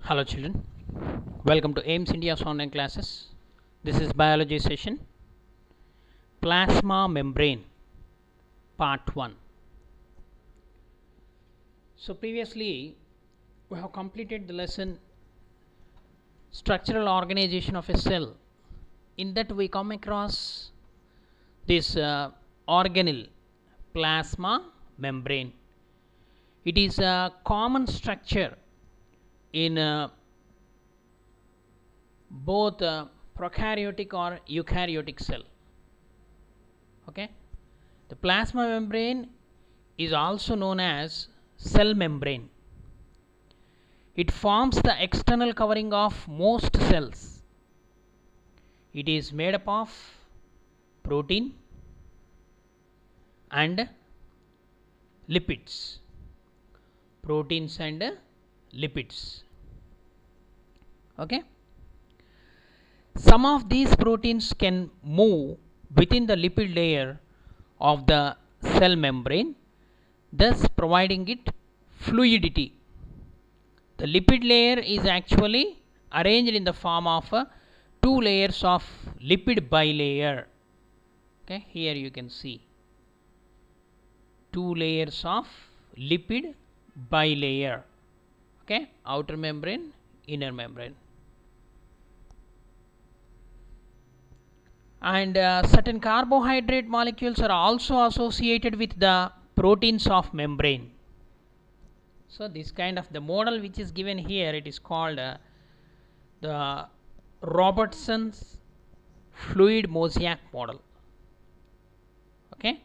Hello children, welcome to AIMS India's online classes. This is biology session, plasma membrane part 1. So previously we have completed the lesson structural organization of a cell. In that we come across this organelle plasma membrane. It is a common structure in both prokaryotic or eukaryotic cell. Okay, the plasma membrane is also known as cell membrane. It forms the external covering of most cells. It is made up of protein and lipids. Proteins and lipids. Okay, some of these proteins can move within the lipid layer of the cell membrane, thus providing it fluidity. The lipid layer is actually arranged in the form of two layers of lipid bilayer. Okay, here you can see two layers of lipid bilayer. Okay, outer membrane, inner membrane. And certain carbohydrate molecules are also associated with the proteins of membrane. So this kind of the model which is given here, it is called the Robertson's fluid mosaic model. Okay,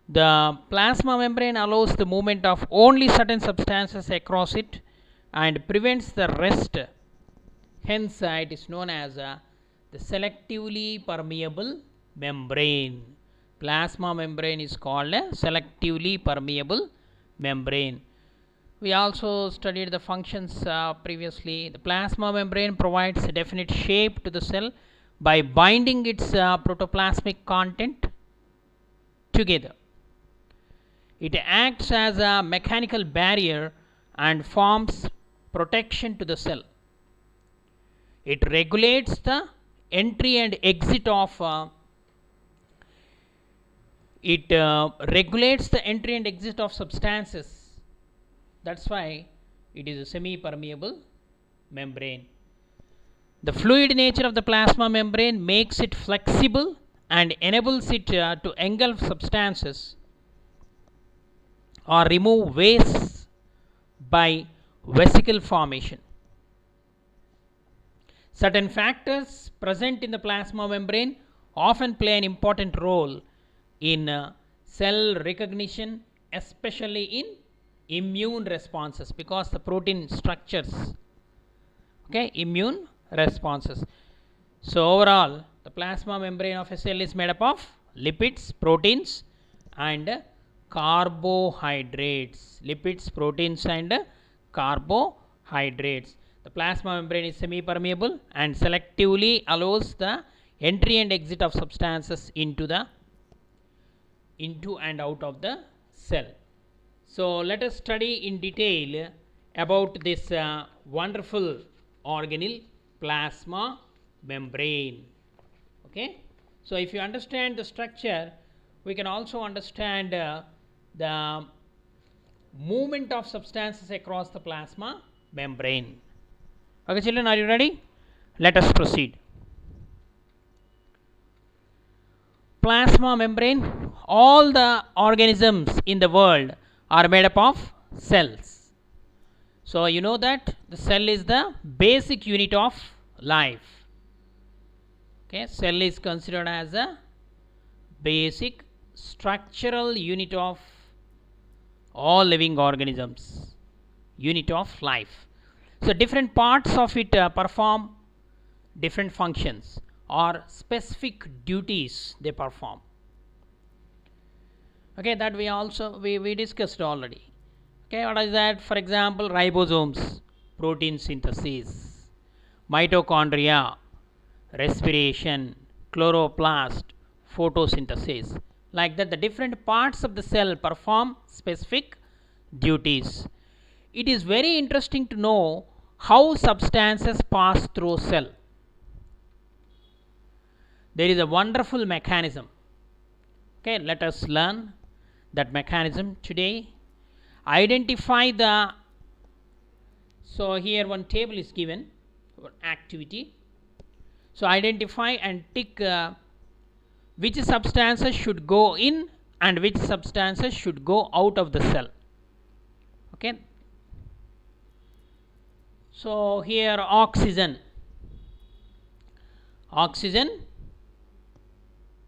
the plasma membrane allows the movement of only certain substances across it and prevents the rest. Hence it is known as the selectively permeable membrane. Plasma membrane is called a selectively permeable membrane. We also studied the functions previously. The plasma membrane provides a definite shape to the cell by binding its protoplasmic content together. It acts as a mechanical barrier and forms protection to the cell. It regulates the entry and exit of substances. That's why it is a semi-permeable membrane. The fluid nature of the plasma membrane makes it flexible and enables it to engulf substances or remove waste by vesicle formation. Certain factors present in the plasma membrane often play an important role in cell recognition, especially in immune responses, because the protein structures immune responses. So overall, the plasma membrane of a cell is made up of lipids, proteins and carbohydrates. Lipids, proteins and carbohydrates. The plasma membrane is semi-permeable and selectively allows the entry and exit of substances into and out of the cell. So let us study in detail about this wonderful organelle plasma membrane. Okay, so if you understand the structure, we can also understand the movement of substances across the plasma membrane. Okay children, are you ready? Let us proceed. Plasma membrane, all the organisms in the world are made up of cells. So you know that the cell is the basic unit of life. Okay, cell is considered as a basic structural unit of all living organisms, unit of life. So different parts of it perform different functions or specific duties they perform. Okay, that we discussed already. Okay, what is that? For example, ribosomes, protein synthesis, mitochondria, respiration, chloroplast, photosynthesis. Like that, the different parts of the cell perform specific duties. it is very interesting to know how substances pass through cell. There is a wonderful mechanism. Okay, let us learn that mechanism today. Identify the, so here one table is given for activity. So identify and tick which substances should go in and which substances should go out of the cell. Okay, so here oxygen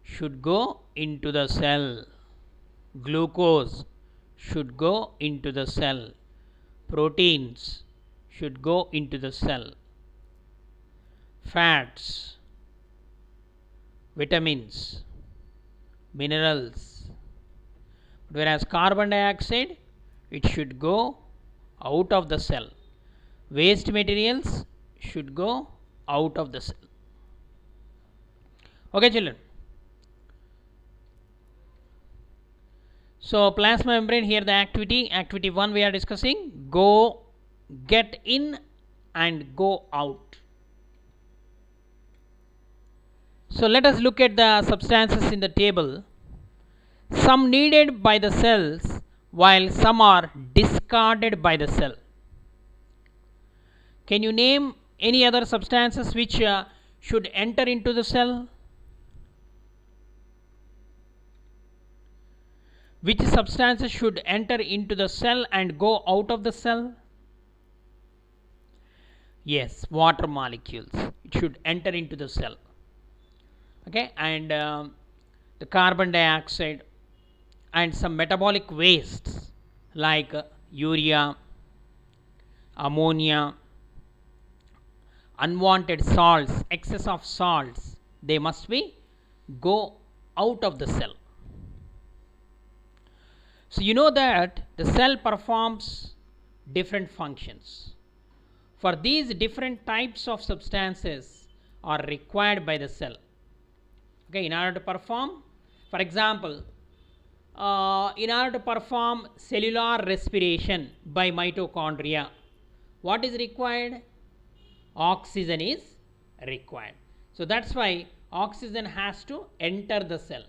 should go into the cell, glucose should go into the cell, proteins should go into the cell, fats, vitamins, minerals. Whereas carbon dioxide, it should go out of the cell. Waste materials should go out of the cell. Okay, children. So plasma membrane, here the activity 1 we are discussing, go, get in and go out. So let us look at the substances in the table. Some needed by the cells while some are discarded by the cell. Can you name any other substances which should enter into the cell? Which substances should enter into the cell and go out of the cell? Yes, water molecules. It should enter into the cell. Okay, and the carbon dioxide and some metabolic wastes like urea, ammonia, unwanted salts, excess of salts, they must be go out of the cell. So you know that the cell performs different functions. For these different types of substances are required by the cell. Okay, in order to perform, for example, in order to perform cellular respiration by mitochondria, what is required? Oxygen is required. So that's why oxygen has to enter the cell.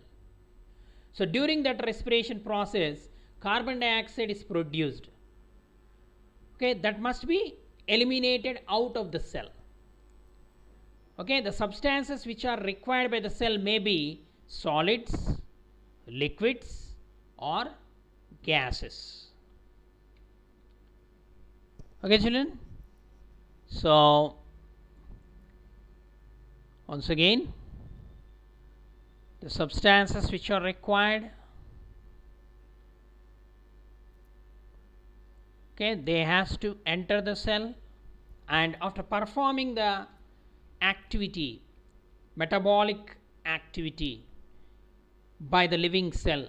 So during that respiration process, carbon dioxide is produced. Okay, that must be eliminated out of the cell. Okay, the substances which are required by the cell may be solids, liquids, or gases. Okay, children. So once again, the substances which are required, okay, they has to enter the cell, and after performing the activity, metabolic activity by the living cell,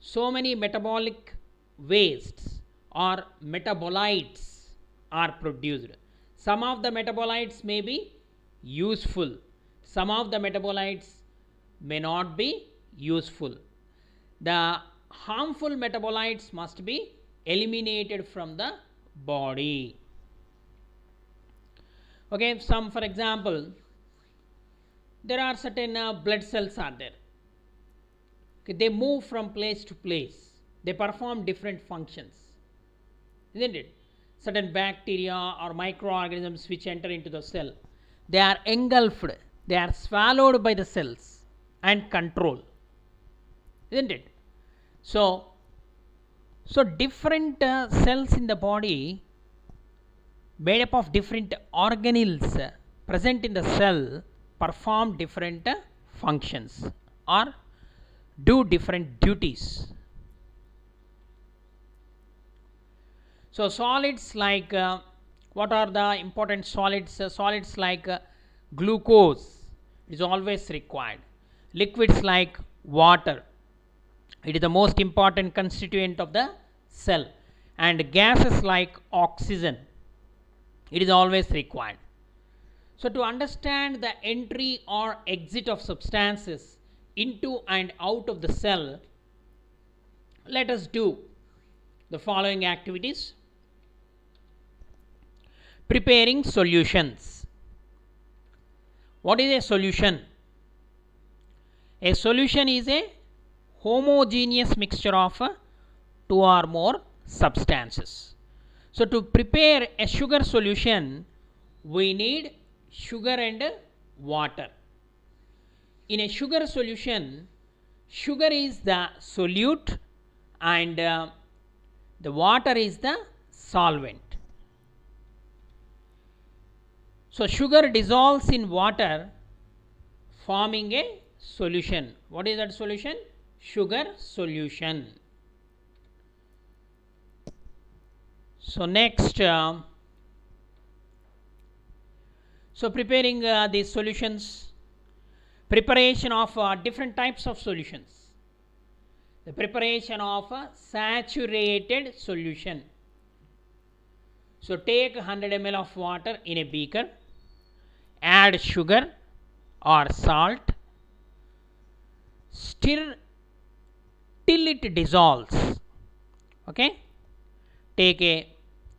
so many metabolic wastes or metabolites are produced. Some of the metabolites may be useful, some of the metabolites may not be useful. The harmful metabolites must be eliminated from the body. Okay, some, for example, there are certain blood cells are there. Okay, they move from place to place, they perform different functions, isn't it? Certain bacteria or microorganisms which enter into the cell, they are engulfed, they are swallowed by the cells and control, isn't it? So different cells in the body made up of different organelles present in the cell perform different functions or do different duties. So solids like what are the important solids? Solids like glucose is always required. Liquids like water, it is the most important constituent of the cell, and gases like oxygen, it is always required. So to understand the entry or exit of substances into and out of the cell, let us do the following activities. Preparing solutions. What is a solution? A solution is a homogeneous mixture of two or more substances. So to prepare a sugar solution, we need sugar and water. In a sugar solution, sugar is the solute and the water is the solvent. So sugar dissolves in water, forming a solution. What is that solution? Sugar solution. So next, so preparing these solutions, preparation of different types of solutions. The preparation of a saturated solution. So take 100 ml of water in a beaker, add sugar or salt, stir till it dissolves. Okay, take a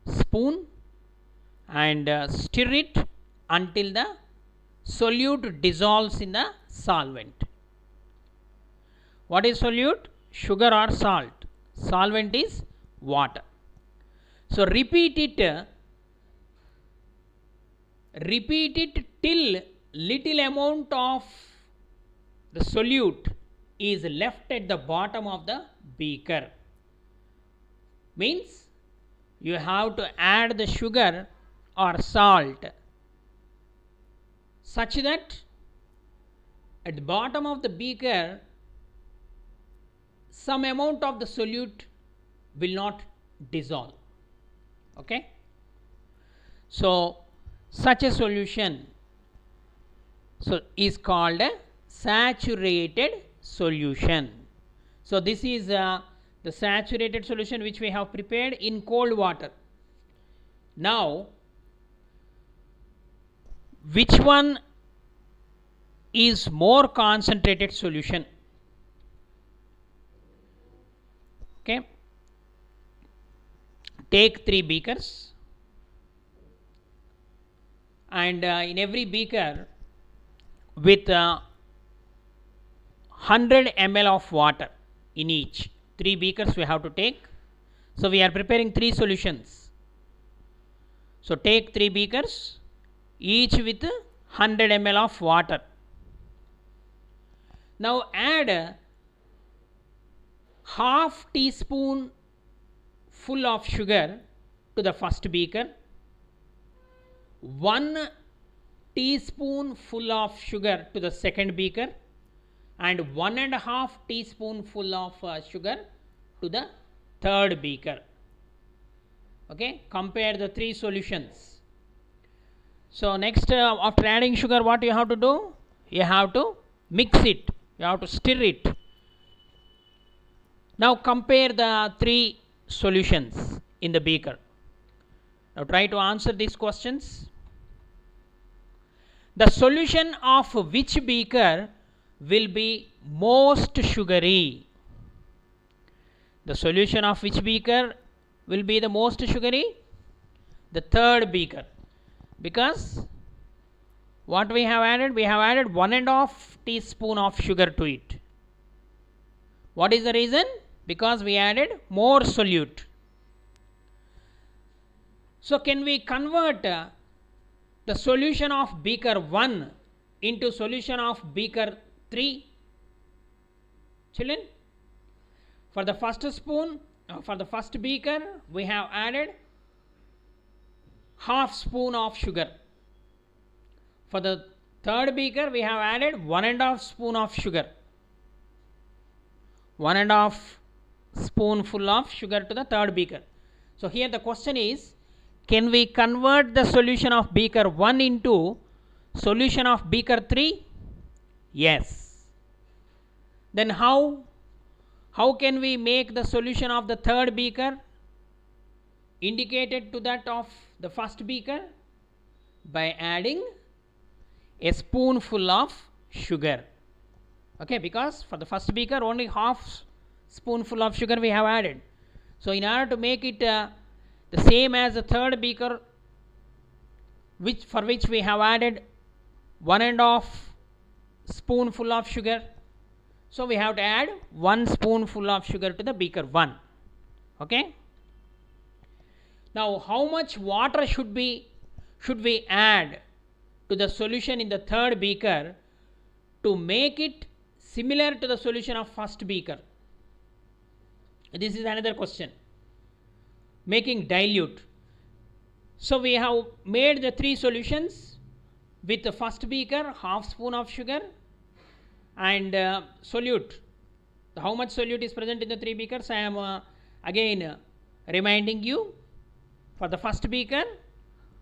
spoon and stir it until the solute dissolves in the solvent. What is solute? Sugar or salt. Solvent is water. So repeat it till little amount of the solute is left at the bottom of the beaker. Means you have to add the sugar or salt such that at the bottom of the beaker some amount of the solute will not dissolve. Okay, so such a solution is called a saturated solution. So this is the saturated solution which we have prepared in cold water. Now which one is more concentrated solution? Okay, take 3 beakers and in every beaker with 100 ml of water in each. 3 beakers we have to take. So we are preparing 3 solutions. So take 3 beakers, each with 100 ml of water. Now add half teaspoon full of sugar to the first beaker, 1 teaspoon full of sugar to the second beaker, and 1.5 teaspoon full of sugar to the third beaker. Okay, compare the 3 solutions. So next, after adding sugar, what you have to do? You have to mix it, you have to stir it. Now compare the 3 solutions in the beaker. Now try to answer these questions. The solution of which beaker will be most sugary? The solution of which beaker will be the most sugary? The third beaker. Because what we have added? We have added 1.5 teaspoon of sugar to it. What is the reason? Because we added more solute. So can we convert the solution of beaker 1 into solution of beaker 3? Children, for the first beaker we have added half spoon of sugar. For the third beaker we have added 1.5 spoon of sugar. 1.5 spoonful of sugar to the third beaker. So here the question is, can we convert the solution of beaker 1 into solution of beaker 3? Yes. Then how can we make the solution of the third beaker indicated to that of the first beaker? By adding a spoonful of sugar. Okay, because for the first beaker only half spoonful of sugar we have added. So in order to make it the same as the third beaker, for which we have added 1.5 spoonful of sugar. So we have to add 1 spoonful of sugar to the beaker 1. Okay. Now how much water should we add to the solution in the third beaker to make it similar to the solution of first beaker? This is another question. Making dilute. So we have made the 3 solutions with the first beaker, half spoon of sugar and solute. How much solute is present in the 3 beakers? I am again reminding you. For the first beaker,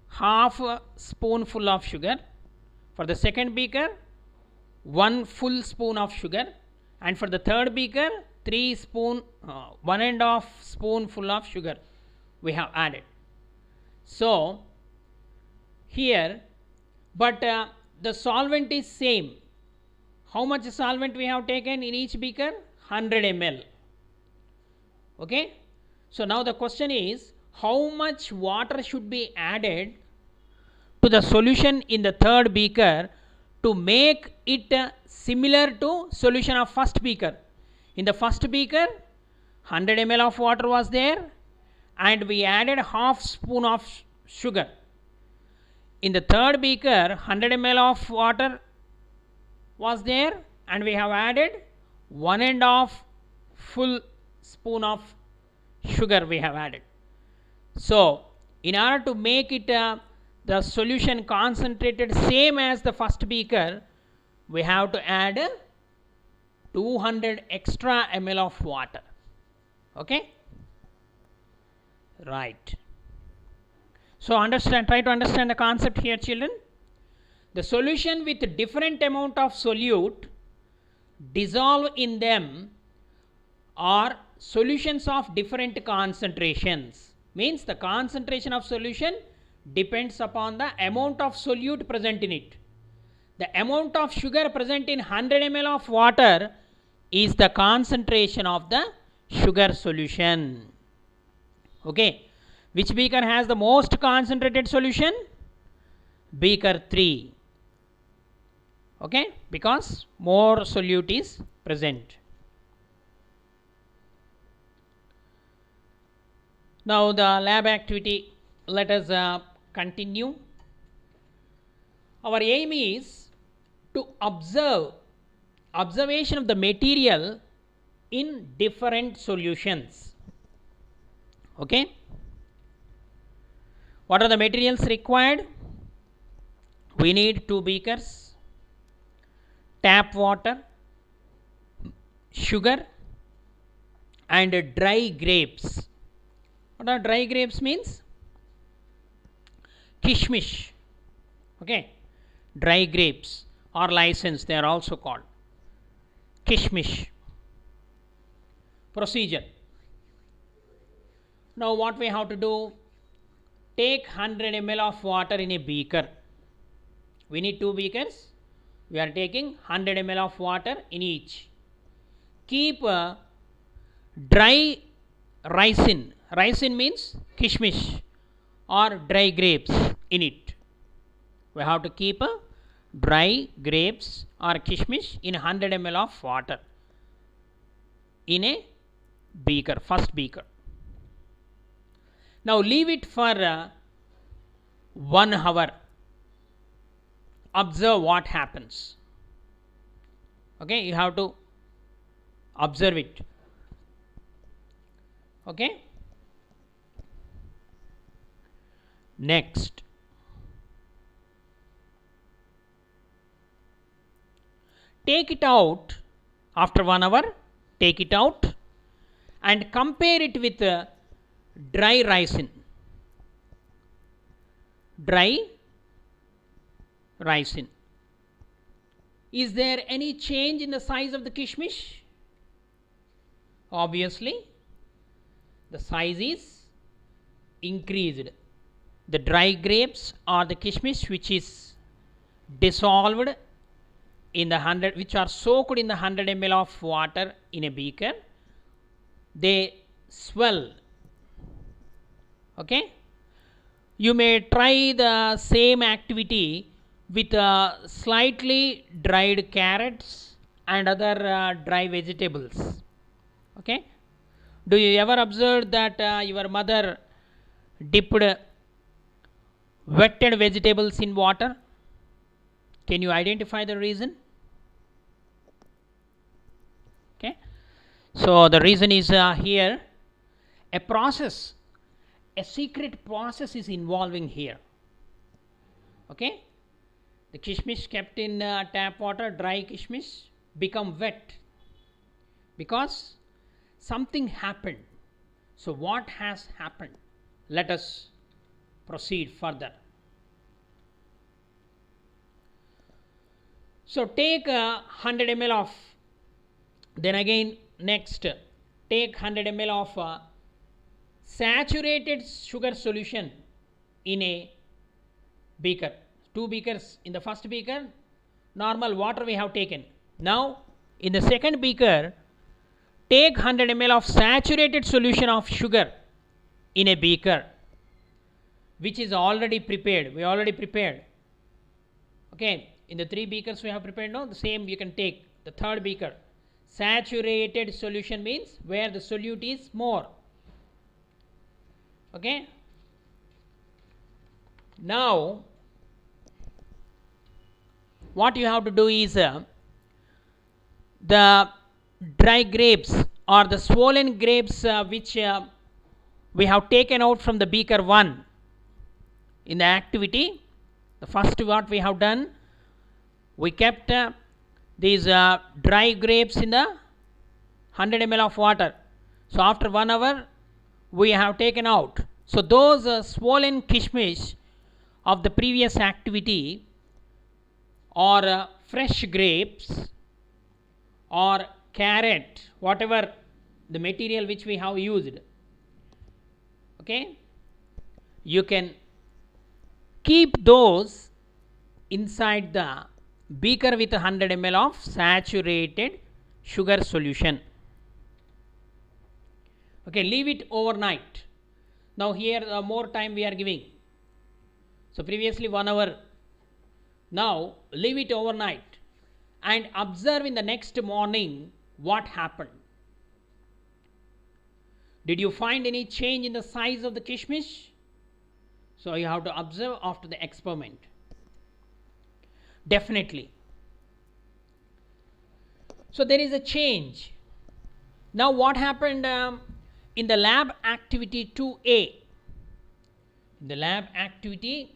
half a spoonful of sugar. For the second beaker, 1 full spoon of sugar. And for the third beaker, 1.5 spoonful of sugar we have added. So here, but the solvent is same. How much solvent we have taken in each beaker? 100 ml. Okay. So now the question is, how much water should be added to the solution in the third beaker to make it similar to solution of first beaker? In the first beaker, 100 ml of water was there and we added half spoon of sugar. In the third beaker, 100 ml of water was there and we have added 1.5 full spoon of sugar we have added. So in order to make it the solution concentrated same as the first beaker, we have to add 200 extra ml of water. Okay. Right. So try to understand the concept here, children. The solution with different amount of solute dissolve in them are solutions of different concentrations. Means the concentration of solution depends upon the amount of solute present in it. The amount of sugar present in 100 ml of water is the concentration of the sugar solution. Okay. Which beaker has the most concentrated solution? Beaker 3. Okay. Because more solute is present. Now the lab activity, let us continue. Our aim is to observation of the material in different solutions. Okay. What are the materials required? We need 2 beakers, tap water, sugar and dry grapes. What are dry grapes means? Kishmish. Okay. Dry grapes or license, they are also called. Kishmish. Procedure. Now what we have to do? Take 100 ml of water in a beaker. We need 2 beakers. We are taking 100 ml of water in each. Keep dry raisin. Raisin means kishmish or dry grapes in it. We have to keep dry grapes or kishmish in 100 ml of water in a beaker, first beaker. Now leave it for 1 hour. Observe what happens. Okay, you have to observe it. Okay. Next, take it out after 1 hour. Take it out and compare it with dry raisin. Dry raisin. Is there any change in the size of the kishmish? Obviously, the size is increased. The dry grapes or the kishmish which is dissolved in the 100, which are soaked in the 100 ml of water in a beaker, they swell. Okay. You may try the same activity with slightly dried carrots and other dry vegetables. Okay. Do you ever observe that your mother dipped wetted vegetables in water? Can you identify the reason? Okay. So the reason is here a process, a secret process is involving here. Okay. The kishmish kept in tap water, dry kishmish, become wet because something happened. So what has happened? Let us proceed further. So take 100 ml of, then again next take 100 ml of saturated sugar solution in a beaker. 2 beakers. In the first beaker normal water we have taken. Now in the second beaker take 100 ml of saturated solution of sugar in a beaker which is already prepared. We already prepared. Okay. In the 3 beakers we have prepared now, the same you can take the third beaker. Saturated solution means where the solute is more. Okay. Now what you have to do is the dry grapes or the swollen grapes which we have taken out from the beaker 1 in the activity. The first what we have done, we kept these dry grapes in the 100 ml of water. So after 1 hour we have taken out. So those swollen kishmish of the previous activity or fresh grapes or carrot, whatever the material which we have used, okay, you can keep those inside the beaker with 100 ml of saturated sugar solution. Okay, leave it overnight. Now here more time we are giving. So previously 1 hour. Now leave it overnight and observe in the next morning what happened. Did you find any change in the size of the kishmish? So you have to observe after the experiment. Definitely. So there is a change. Now what happened in the lab activity 2A? In the lab activity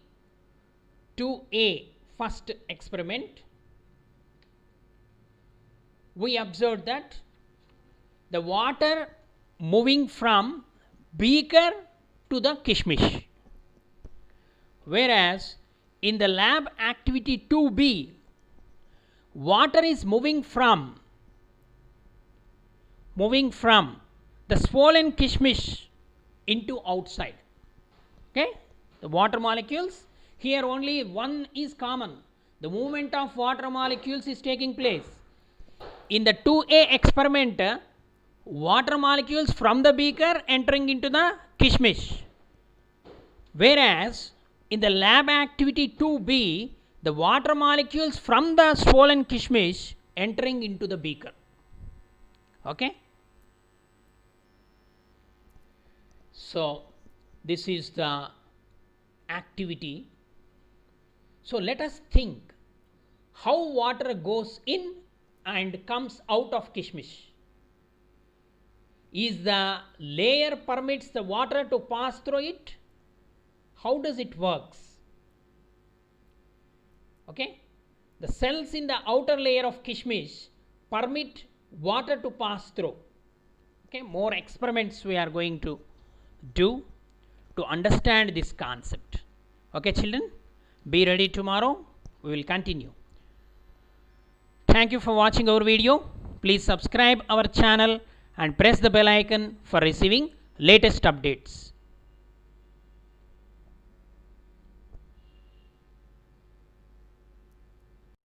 2A, first experiment, we observed that the water moving from beaker to the kishmish, whereas in the lab activity 2B, water is moving from the swollen kishmish into outside. Okay, the water molecules here only one is common. The movement of water molecules is taking place. In the 2A experiment, water molecules from the beaker entering into the kishmish, whereas in the lab activity 2B, the water molecules from the swollen kishmish entering into the beaker. Okay. So this is the activity. So let us think how water goes in and comes out of kishmish. Is the layer permits the water to pass through it? How does it works? Okay, the cells in the outer layer of kishmish permit water to pass through. Okay, more experiments we are going to do to understand this concept. Okay children, be ready tomorrow, we will continue. Thank you for watching our video. Please subscribe our channel and press the bell icon for receiving latest updates.